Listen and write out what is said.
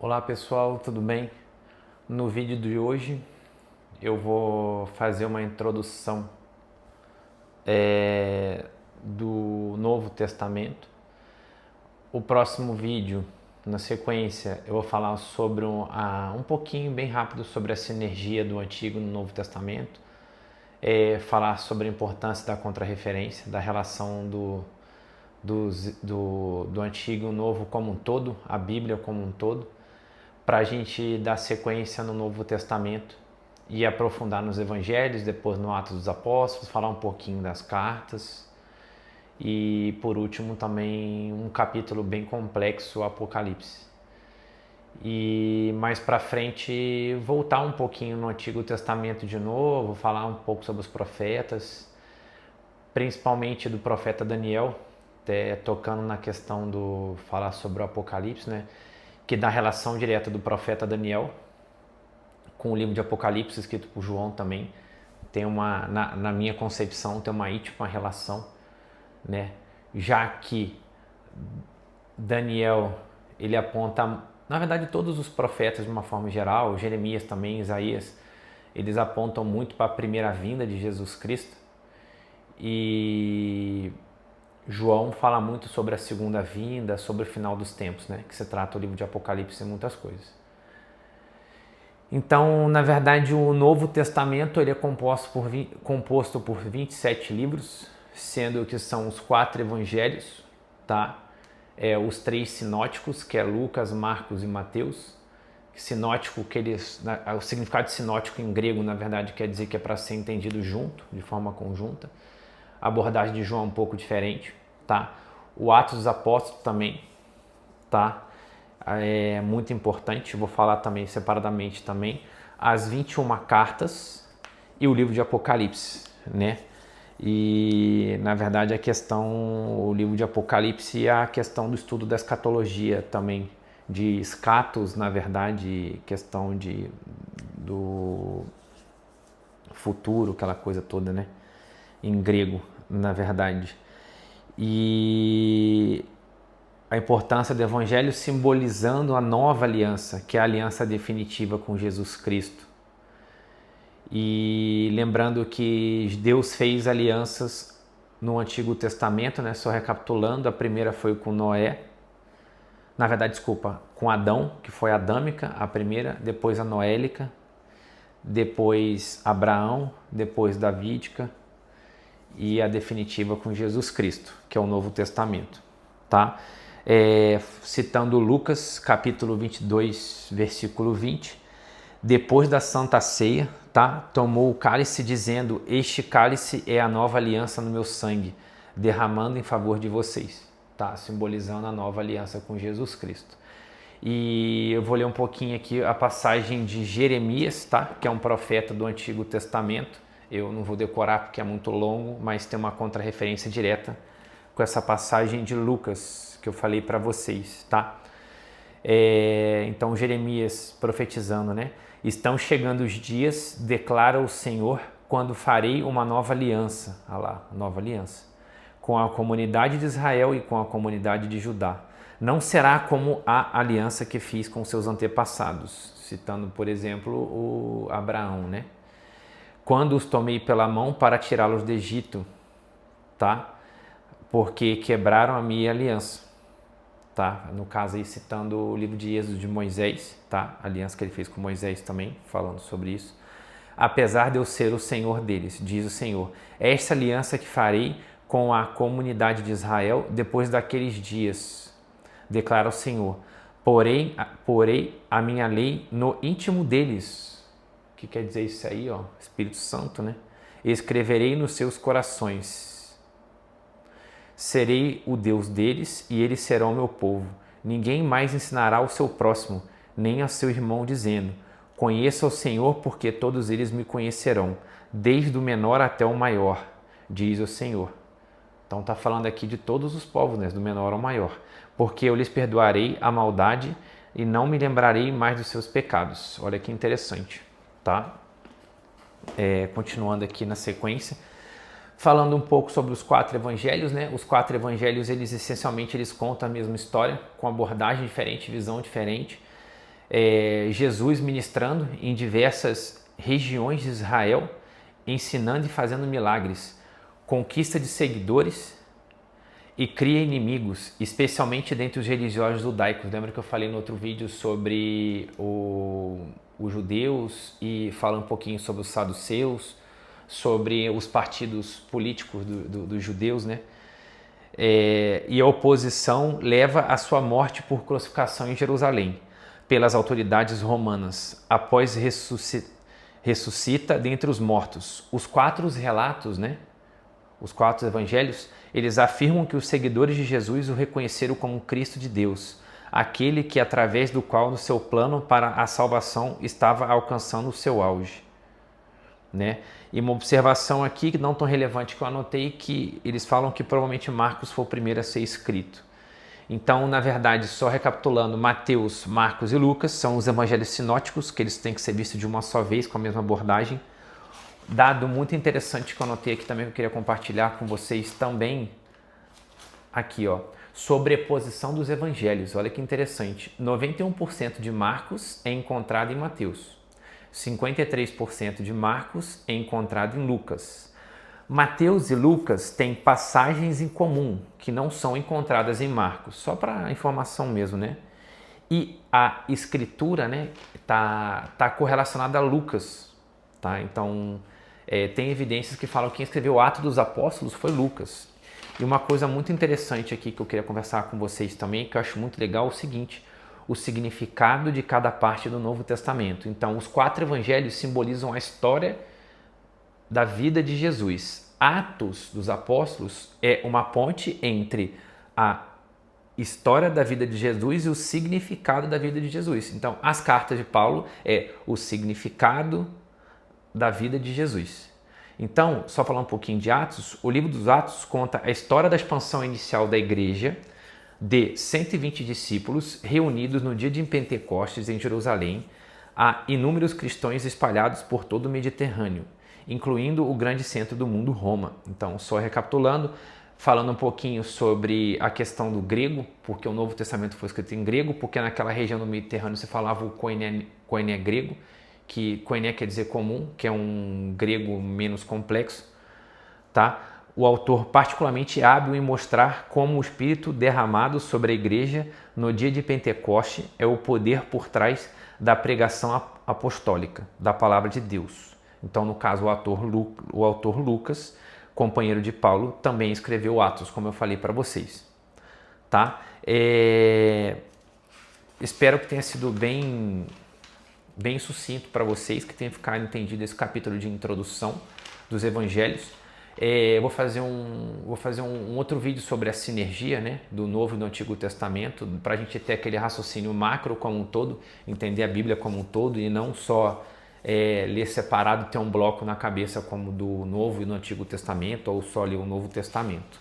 Olá pessoal, tudo bem? No vídeo de hoje eu vou fazer uma introdução do Novo Testamento. O próximo vídeo, na sequência, eu vou falar sobre um pouquinho, bem rápido, sobre a sinergia do Antigo e do Novo Testamento. Falar sobre a importância da contrarreferência, da relação do Antigo e o Novo como um todo, a Bíblia como um todo, para a gente dar sequência no Novo Testamento e aprofundar nos Evangelhos, depois no Atos dos Apóstolos, falar um pouquinho das cartas e, por último, também um capítulo bem complexo, o Apocalipse. E mais para frente voltar um pouquinho no Antigo Testamento de novo, falar um pouco sobre os profetas, principalmente do profeta Daniel, tocando na questão do falar sobre o Apocalipse, né? Que dá relação direta do profeta Daniel com o livro de Apocalipse, escrito por João também. Tem na minha concepção, tem uma íntima relação, né? Já que Daniel, ele aponta, na verdade todos os profetas de uma forma geral, Jeremias também, Isaías, eles apontam muito para a primeira vinda de Jesus Cristo. E João fala muito sobre a segunda vinda, sobre o final dos tempos, né? Que se trata o livro de Apocalipse e muitas coisas. Então, na verdade, o Novo Testamento ele é composto por 27 livros, sendo que são os 4 evangelhos, tá? Os 3 sinóticos, que é Lucas, Marcos e Mateus. Sinótico, o significado de sinótico em grego, na verdade, quer dizer que é para ser entendido junto, de forma conjunta. A abordagem de João é um pouco diferente, tá? O Atos dos Apóstolos também, tá? É muito importante, vou falar também separadamente também. As 21 cartas e o livro de Apocalipse, né? E, na verdade, o livro de Apocalipse é a questão do estudo da escatologia também, de escatos, na verdade, questão do futuro, aquela coisa toda, né? Em grego, na verdade. E a importância do Evangelho simbolizando a nova aliança, que é a aliança definitiva com Jesus Cristo. E lembrando que Deus fez alianças no Antigo Testamento, né? Só recapitulando, a primeira foi com Noé, na verdade, desculpa, com Adão, que foi a adâmica, a primeira, depois a noélica, depois Abraão, depois davídica, e a definitiva com Jesus Cristo, que é o Novo Testamento, tá? Citando Lucas, capítulo 22, versículo 20, depois da Santa Ceia, tá? Tomou o cálice dizendo, este cálice é a nova aliança no meu sangue, derramando em favor de vocês, tá? Simbolizando a nova aliança com Jesus Cristo. E eu vou ler um pouquinho aqui a passagem de Jeremias, tá? Que é um profeta do Antigo Testamento. Eu não vou decorar porque é muito longo, mas tem uma contrarreferência direta com essa passagem de Lucas que eu falei para vocês, tá? Então Jeremias profetizando, né? Estão chegando os dias, declara o Senhor, quando farei uma nova aliança, olha lá, nova aliança, com a comunidade de Israel e com a comunidade de Judá. Não será como a aliança que fiz com seus antepassados, citando, por exemplo, o Abraão, né? Quando os tomei pela mão para tirá-los do Egito, tá? Porque quebraram a minha aliança, tá? No caso aí citando o livro de Êxodo de Moisés, tá? A aliança que ele fez com Moisés também, falando sobre isso. Apesar de eu ser o Senhor deles, diz o Senhor, esta aliança que farei com a comunidade de Israel depois daqueles dias, declara o Senhor. Porém a minha lei no íntimo deles. O que quer dizer isso aí, ó? Espírito Santo, né? Escreverei nos seus corações. Serei o Deus deles e eles serão meu povo. Ninguém mais ensinará ao seu próximo, nem ao seu irmão, dizendo, conheça o Senhor, porque todos eles me conhecerão, desde o menor até o maior, diz o Senhor. Então está falando aqui de todos os povos, né? Do menor ao maior. Porque eu lhes perdoarei a maldade e não me lembrarei mais dos seus pecados. Olha que interessante, tá? Continuando aqui na sequência, falando um pouco sobre os 4 evangelhos, né? Os 4 evangelhos, essencialmente, eles contam a mesma história, com abordagem diferente, visão diferente. Jesus ministrando em diversas regiões de Israel, ensinando e fazendo milagres, conquista de seguidores e cria inimigos, especialmente dentre os religiosos judaicos. Lembra que eu falei no outro vídeo sobre os judeus e falo um pouquinho sobre os saduceus, sobre os partidos políticos dos judeus, né? E a oposição leva à sua morte por crucificação em Jerusalém pelas autoridades romanas, após ressuscita dentre os mortos. Os 4 relatos, né? Os 4 evangelhos, eles afirmam que os seguidores de Jesus o reconheceram como Cristo de Deus, aquele que através do qual no seu plano para a salvação estava alcançando o seu auge, né? E uma observação aqui que não tão relevante que eu anotei, que eles falam que provavelmente Marcos foi o primeiro a ser escrito. Então, na verdade, só recapitulando, Mateus, Marcos e Lucas são os evangelhos sinóticos, que eles têm que ser vistos de uma só vez, com a mesma abordagem. Dado muito interessante que eu anotei aqui também, que eu queria compartilhar com vocês também, aqui ó, sobreposição dos evangelhos. Olha que interessante, 91% de Marcos é encontrado em Mateus, 53% de Marcos é encontrado em Lucas. Mateus e Lucas têm passagens em comum que não são encontradas em Marcos, só para informação mesmo, né? E a escritura, né, tá correlacionada a Lucas, tá? Então, tem evidências que falam que quem escreveu o Atos dos Apóstolos foi Lucas. E uma coisa muito interessante aqui que eu queria conversar com vocês também, que eu acho muito legal, é o seguinte: o significado de cada parte do Novo Testamento. Então, os 4 evangelhos simbolizam a história da vida de Jesus. Atos dos Apóstolos é uma ponte entre a história da vida de Jesus e o significado da vida de Jesus. Então, as cartas de Paulo é o significado da vida de Jesus. Então, só falar um pouquinho de Atos, o livro dos Atos conta a história da expansão inicial da igreja de 120 discípulos reunidos no dia de Pentecostes em Jerusalém, a inúmeros cristãos espalhados por todo o Mediterrâneo, incluindo o grande centro do mundo, Roma. Então, só recapitulando, falando um pouquinho sobre a questão do grego, porque o Novo Testamento foi escrito em grego, porque naquela região do Mediterrâneo se falava o koiné grego, que koiné quer dizer comum, que é um grego menos complexo, tá? O autor particularmente hábil em mostrar como o Espírito derramado sobre a igreja no dia de Pentecoste é o poder por trás da pregação apostólica da palavra de Deus. Então, no caso, o autor Lucas, companheiro de Paulo, também escreveu Atos, como eu falei para vocês, tá? Espero que tenha sido bem sucinto para vocês, que tenha ficado entendido esse capítulo de introdução dos evangelhos. Vou fazer um outro vídeo sobre a sinergia, né, do Novo e do Antigo Testamento, para a gente ter aquele raciocínio macro como um todo, entender a Bíblia como um todo e não só ler separado, ter um bloco na cabeça como do Novo e do Antigo Testamento ou só ler o Novo Testamento.